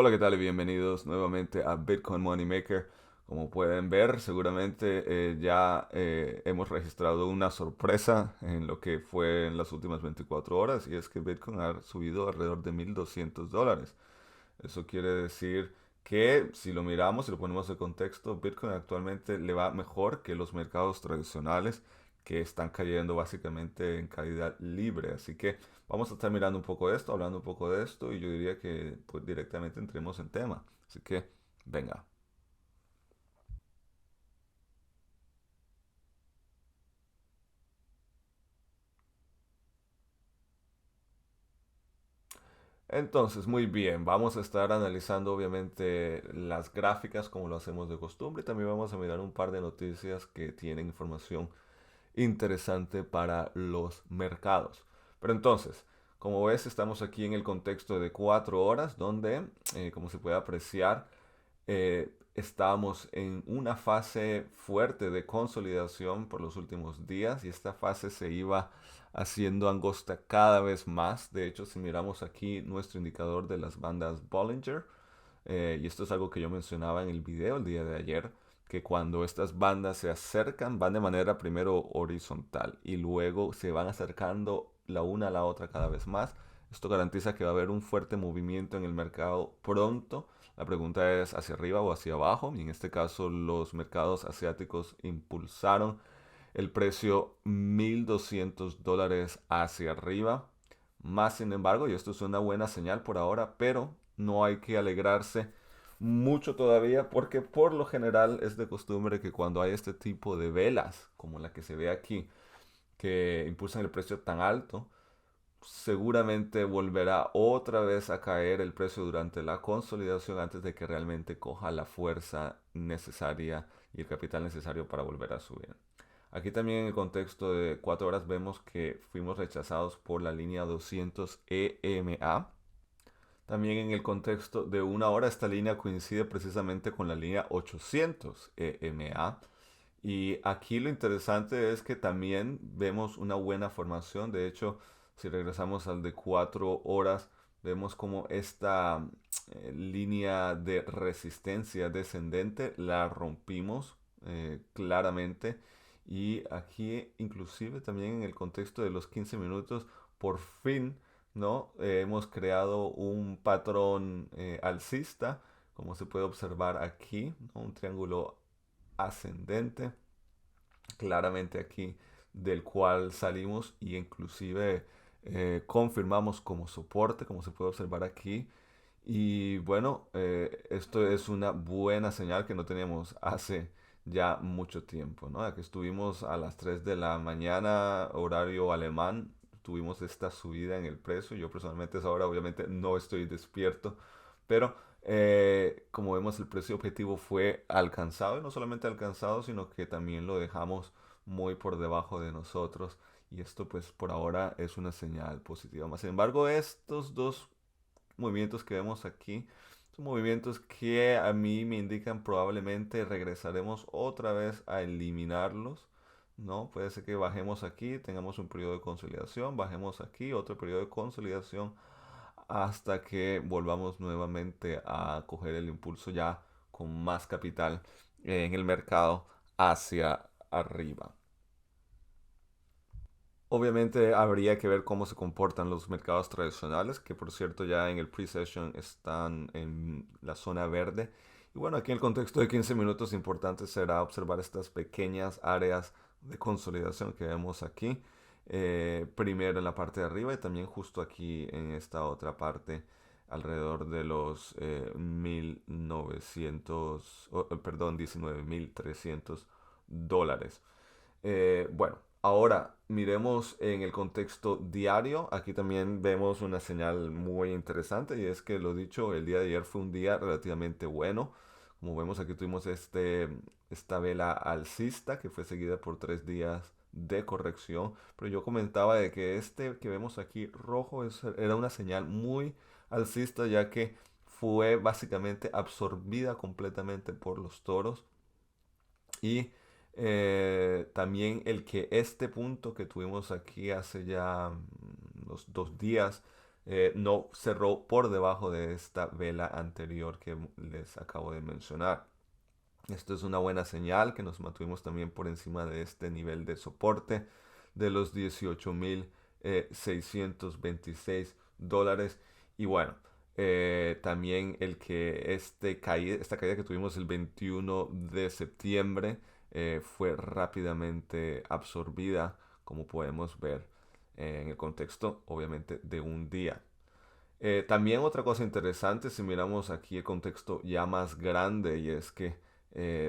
Hola, ¿qué tal? Y bienvenidos nuevamente a Bitcoin Money Maker. Como pueden ver, seguramente ya hemos registrado una sorpresa en lo que fue en las últimas 24 horas y es que Bitcoin ha subido alrededor de $1,200. Eso quiere decir que si lo miramos y lo ponemos en contexto, Bitcoin actualmente le va mejor que los mercados tradicionales que están cayendo básicamente en caída libre. Así que vamos a estar mirando un poco de esto, hablando un poco de esto y yo diría que pues directamente entremos en tema. Así que venga. Entonces, muy bien, vamos a estar analizando obviamente las gráficas como lo hacemos de costumbre y también vamos a mirar un par de noticias que tienen información interesante para los mercados. Pero entonces, como ves, estamos aquí en el contexto de 4 horas, donde, como se puede apreciar, estábamos en una fase fuerte de consolidación por los últimos días y esta fase se iba haciendo angosta cada vez más. De hecho, si miramos aquí nuestro indicador de las bandas Bollinger, y esto es algo que yo mencionaba en el video el día de ayer, que cuando estas bandas se acercan van de manera primero horizontal y luego se van acercando la una a la otra cada vez más. Esto garantiza que va a haber un fuerte movimiento en el mercado pronto. La pregunta es hacia arriba o hacia abajo. Y en este caso los mercados asiáticos impulsaron el precio $1,200 hacia arriba. Más sin embargo, y esto es una buena señal por ahora, pero no hay que alegrarse mucho todavía porque por lo general es de costumbre que cuando hay este tipo de velas como la que se ve aquí que impulsan el precio tan alto, seguramente volverá otra vez a caer el precio durante la consolidación antes de que realmente coja la fuerza necesaria y el capital necesario para volver a subir. Aquí también en el contexto de 4 horas vemos que fuimos rechazados por la línea 200 EMA. También en el contexto de 1 hora esta línea coincide precisamente con la línea 800 EMA. Y aquí lo interesante es que también vemos una buena formación. De hecho, si regresamos al de 4 horas, vemos como esta línea de resistencia descendente la rompimos claramente. Y aquí inclusive también en el contexto de los 15 minutos, por fin, ¿no? Hemos creado un patrón alcista, como se puede observar aquí, ¿no? Un triángulo ascendente, claramente aquí, del cual salimos y inclusive confirmamos como soporte, como se puede observar aquí. Y bueno, esto es una buena señal que no teníamos hace ya mucho tiempo, ¿no? Aquí estuvimos a las 3 de la mañana, horario alemán, tuvimos esta subida en el precio. Yo personalmente a esa hora obviamente no estoy despierto, pero como vemos el precio objetivo fue alcanzado y no solamente alcanzado, sino que también lo dejamos muy por debajo de nosotros. Y esto pues por ahora es una señal positiva. Más sin embargo, estos dos movimientos que vemos aquí son movimientos que a mí me indican probablemente regresaremos otra vez a eliminarlos, ¿no? Puede ser que bajemos aquí, tengamos un periodo de consolidación, bajemos aquí, otro periodo de consolidación, hasta que volvamos nuevamente a coger el impulso ya con más capital en el mercado hacia arriba. Obviamente habría que ver cómo se comportan los mercados tradicionales, que por cierto ya en el pre-session están en la zona verde. Y bueno, aquí en el contexto de 15 minutos importante será observar estas pequeñas áreas de consolidación que vemos aquí. Primero en la parte de arriba y también justo aquí en esta otra parte alrededor de los 1900, perdón, $19,300. Bueno, ahora miremos en el contexto diario. Aquí también vemos una señal muy interesante y es que lo dicho, el día de ayer fue un día relativamente bueno. Como vemos aquí tuvimos esta vela alcista que fue seguida por 3 días de corrección. Pero yo comentaba de que este que vemos aquí rojo era una señal muy alcista ya que fue básicamente absorbida completamente por los toros y también el que este punto que tuvimos aquí hace ya unos 2 días no cerró por debajo de esta vela anterior que les acabo de mencionar. Esto es una buena señal que nos mantuvimos también por encima de este nivel de soporte de los 18.626 dólares. Y bueno, también esta caída que tuvimos el 21 de septiembre fue rápidamente absorbida, como podemos ver en el contexto, obviamente, de un día. También otra cosa interesante, si miramos aquí el contexto ya más grande, y es que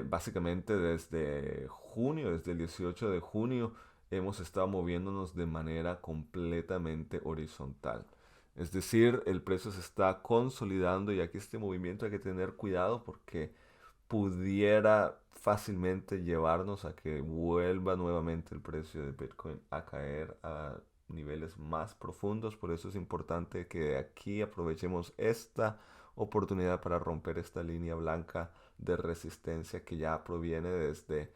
básicamente desde junio, desde el 18 de junio, hemos estado moviéndonos de manera completamente horizontal. Es decir, el precio se está consolidando y aquí este movimiento hay que tener cuidado porque pudiera fácilmente llevarnos a que vuelva nuevamente el precio de Bitcoin a caer a niveles más profundos. Por eso es importante que aquí aprovechemos esta oportunidad para romper esta línea blanca de resistencia que ya proviene desde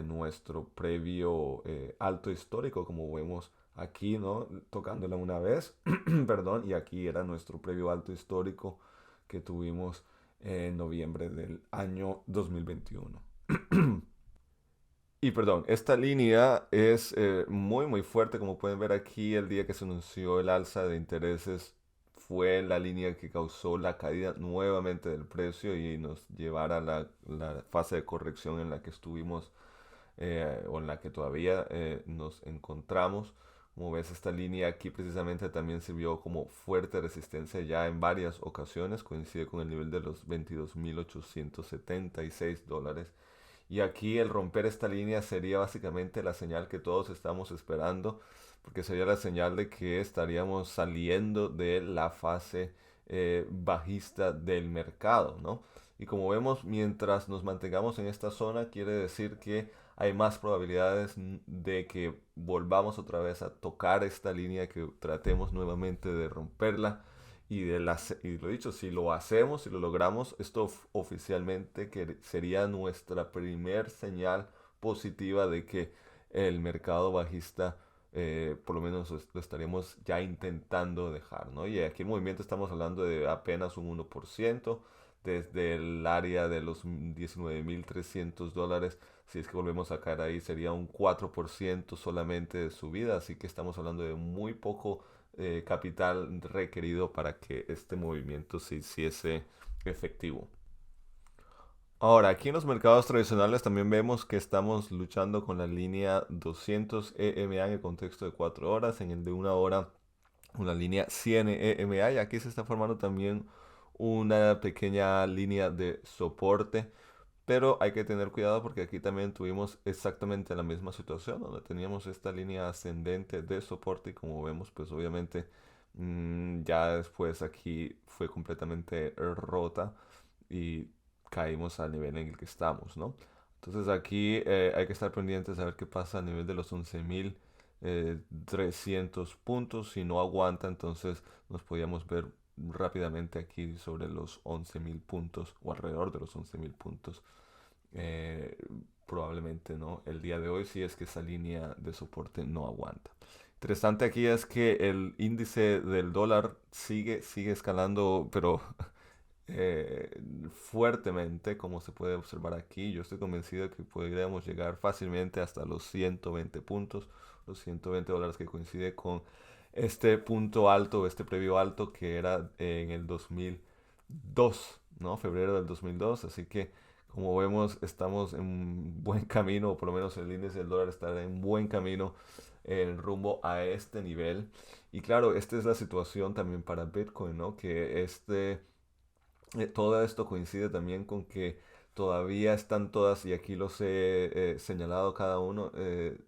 nuestro previo alto histórico, como vemos aquí, ¿no? Tocándola una vez, perdón, y aquí era nuestro previo alto histórico que tuvimos en noviembre del año 2021. Y perdón, esta línea es muy fuerte, como pueden ver aquí, el día que se anunció el alza de intereses fue la línea que causó la caída nuevamente del precio y nos llevara a la fase de corrección en la que estuvimos o en la que todavía nos encontramos. Como ves, esta línea aquí precisamente también sirvió como fuerte resistencia ya en varias ocasiones, coincide con el nivel de los 22.876 dólares. Y aquí el romper esta línea sería básicamente la señal que todos estamos esperando, porque sería la señal de que estaríamos saliendo de la fase bajista del mercado, ¿no? Y como vemos, mientras nos mantengamos en esta zona, quiere decir que hay más probabilidades de que volvamos otra vez a tocar esta línea, que tratemos nuevamente de romperla. Y lo dicho, si lo hacemos, si lo logramos, esto oficialmente que sería nuestra primer señal positiva de que el mercado bajista por lo menos lo estaríamos ya intentando dejar, ¿no? Y aquí el movimiento estamos hablando de apenas un 1%, desde el área de los 19.300 dólares. Si es que volvemos a caer ahí, sería un 4% solamente de subida, así que estamos hablando de muy poco capital requerido para que este movimiento se hiciese efectivo. Ahora, aquí en los mercados tradicionales también vemos que estamos luchando con la línea 200 EMA en el contexto de 4 horas, en el de una hora una línea 100 EMA, y aquí se está formando también una pequeña línea de soporte. Pero hay que tener cuidado porque aquí también tuvimos exactamente la misma situación, donde teníamos esta línea ascendente de soporte y como vemos, pues obviamente ya después aquí fue completamente rota y caímos al nivel en el que estamos, ¿no? Entonces aquí hay que estar pendientes a ver qué pasa a nivel de los 11.300 puntos. Si no aguanta, entonces nos podíamos ver rápidamente aquí sobre los 11.000 puntos o alrededor de los 11.000 puntos. eh, Probablemente no el día de hoy, si es que esa línea de soporte no aguanta. Interesante aquí es que el índice del dólar sigue escalando, pero eh, fuertemente, como se puede observar aquí. Yo estoy convencido de que podríamos llegar fácilmente hasta los 120 puntos, los 120 dólares, que coincide con este punto alto, este previo alto que era en el 2002, ¿no? Febrero del 2002. Así que, como vemos, estamos en buen camino, o por lo menos el índice del dólar está en buen camino en rumbo a este nivel. Y claro, esta es la situación también para Bitcoin, ¿no? Que todo esto coincide también con que todavía están todas, y aquí los he señalado cada uno,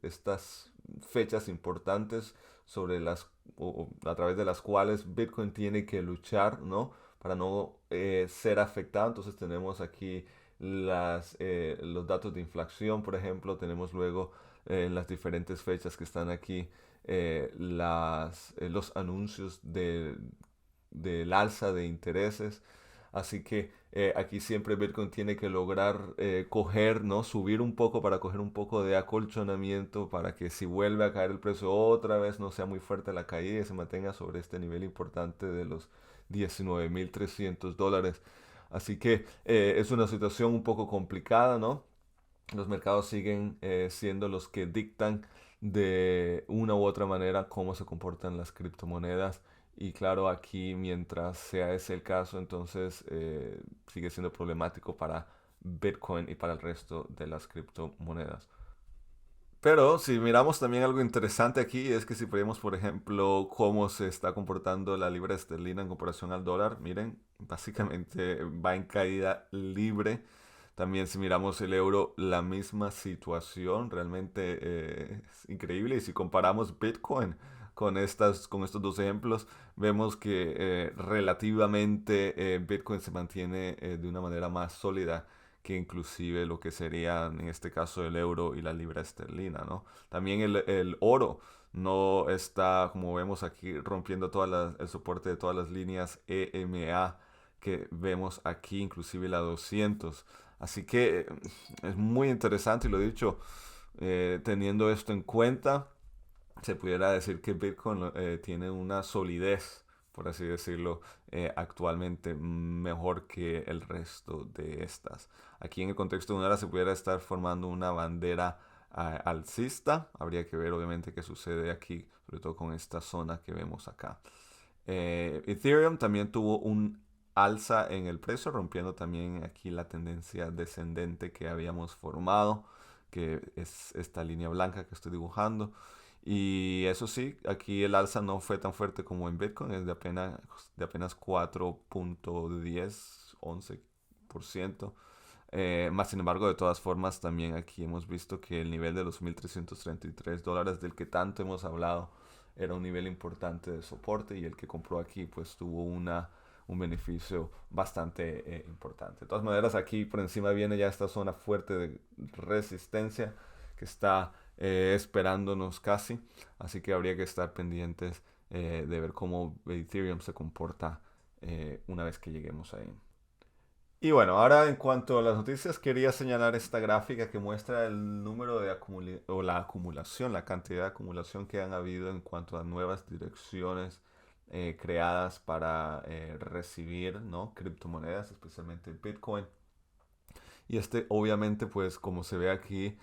estas fechas importantes sobre a través de las cuales Bitcoin tiene que luchar, ¿no? Para no ser afectado. Entonces tenemos aquí los datos de inflación, por ejemplo, tenemos luego en las diferentes fechas que están aquí los anuncios del alza de intereses. Así que aquí siempre Bitcoin tiene que lograr coger, ¿no? Subir un poco para coger un poco de acolchonamiento para que si vuelve a caer el precio otra vez no sea muy fuerte la caída y se mantenga sobre este nivel importante de los $19,300. Así que es una situación un poco complicada, ¿no? Los mercados siguen siendo los que dictan de una u otra manera cómo se comportan las criptomonedas. Y claro, aquí mientras sea ese el caso, entonces sigue siendo problemático para Bitcoin y para el resto de las criptomonedas. Pero si miramos también algo interesante aquí es que si vemos, por ejemplo, cómo se está comportando la libra esterlina en comparación al dólar, miren, básicamente va en caída libre. También si miramos el euro, la misma situación, realmente es increíble. Y si comparamos Bitcoin con estos dos ejemplos, vemos que relativamente Bitcoin se mantiene de una manera más sólida que inclusive lo que serían en este caso el euro y la libra esterlina, ¿no? También el oro no está, como vemos aquí, rompiendo el soporte de todas las líneas EMA que vemos aquí, inclusive la 200. Así que es muy interesante y lo he dicho, teniendo esto en cuenta, se pudiera decir que Bitcoin tiene una solidez, por así decirlo, actualmente mejor que el resto de estas. Aquí en el contexto de un hora se pudiera estar formando una bandera alcista. Habría que ver obviamente qué sucede aquí, sobre todo con esta zona que vemos acá. Ethereum también tuvo un alza en el precio, rompiendo también aquí la tendencia descendente que habíamos formado, que es esta línea blanca que estoy dibujando. Y eso sí, aquí el alza no fue tan fuerte como en Bitcoin, es de apenas 4.10, 11%. Más sin embargo, de todas formas, también aquí hemos visto que el nivel de los $1,333 del que tanto hemos hablado era un nivel importante de soporte y el que compró aquí pues tuvo un beneficio bastante importante. De todas maneras, aquí por encima viene ya esta zona fuerte de resistencia que está esperándonos casi, así que habría que estar pendientes de ver cómo Ethereum se comporta una vez que lleguemos ahí. Y bueno, ahora en cuanto a las noticias, quería señalar esta gráfica que muestra el número de o la acumulación, la cantidad de acumulación que han habido en cuanto a nuevas direcciones creadas para recibir, ¿no? Criptomonedas, especialmente Bitcoin. Y este obviamente, pues como se ve aquí,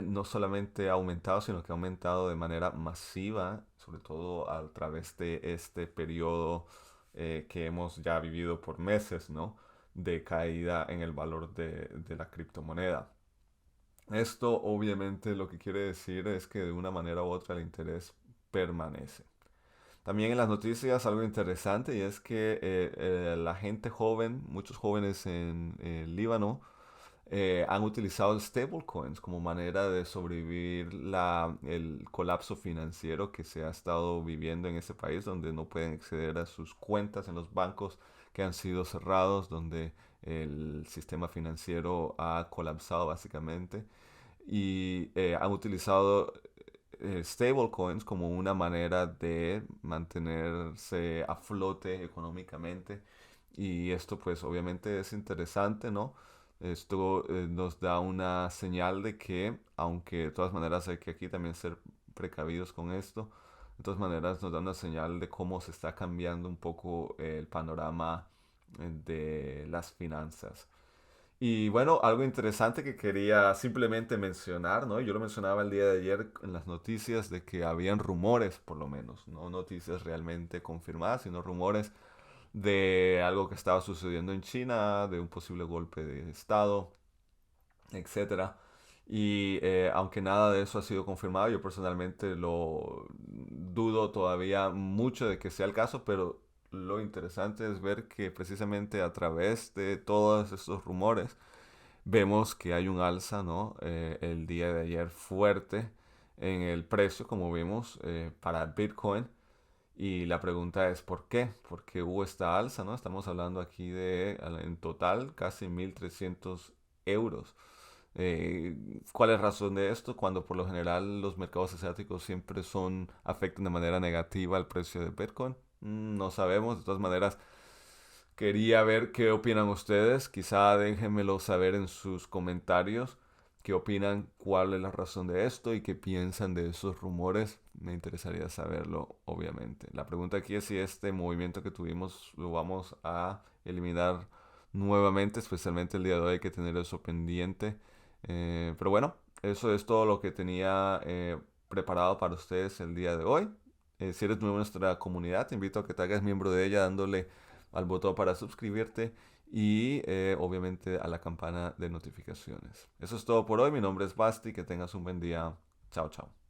no solamente ha aumentado, sino que ha aumentado de manera masiva, sobre todo a través de este periodo que hemos ya vivido por meses, ¿no? De caída en el valor de la criptomoneda. Esto obviamente lo que quiere decir es que de una manera u otra el interés permanece. También en las noticias algo interesante y es que la gente joven, muchos jóvenes en Líbano, han utilizado stablecoins como manera de sobrevivir el colapso financiero que se ha estado viviendo en ese país, donde no pueden acceder a sus cuentas en los bancos que han sido cerrados, donde el sistema financiero ha colapsado básicamente y han utilizado stablecoins como una manera de mantenerse a flote económicamente y esto pues obviamente es interesante, ¿no? Esto nos da una señal de que, aunque de todas maneras hay que aquí también ser precavidos con esto, de todas maneras nos da una señal de cómo se está cambiando un poco el panorama de las finanzas. Y bueno, algo interesante que quería simplemente mencionar, ¿no? Yo lo mencionaba el día de ayer en las noticias de que habían rumores, por lo menos, no noticias realmente confirmadas, sino rumores de algo que estaba sucediendo en China, de un posible golpe de estado, etcétera. Y aunque nada de eso ha sido confirmado, yo personalmente lo dudo todavía mucho de que sea el caso, pero lo interesante es ver que precisamente a través de todos estos rumores vemos que hay un alza, ¿no? El día de ayer fuerte en el precio, como vimos, para Bitcoin. Y la pregunta es, ¿por qué? ¿Por qué hubo esta alza, no? Estamos hablando aquí de, en total, casi 1.300 euros. ¿Cuál es la razón de esto? Cuando por lo general los mercados asiáticos siempre afectan de manera negativa el precio de Bitcoin. No sabemos, de todas maneras, Quería ver qué opinan ustedes. Quizá déjenmelo saber en sus comentarios. ¿Qué opinan? ¿Cuál es la razón de esto? ¿Y qué piensan de esos rumores? Me interesaría saberlo, obviamente. La pregunta aquí es si este movimiento que tuvimos lo vamos a eliminar nuevamente, especialmente el día de hoy hay que tener eso pendiente. Pero bueno, eso es todo lo que tenía preparado para ustedes el día de hoy. Si eres nuevo en nuestra comunidad, te invito a que te hagas miembro de ella dándole al botón para suscribirte y obviamente a la campana de notificaciones. Eso es todo por hoy. Mi nombre es Basti. Que tengas un buen día. Chao, chao.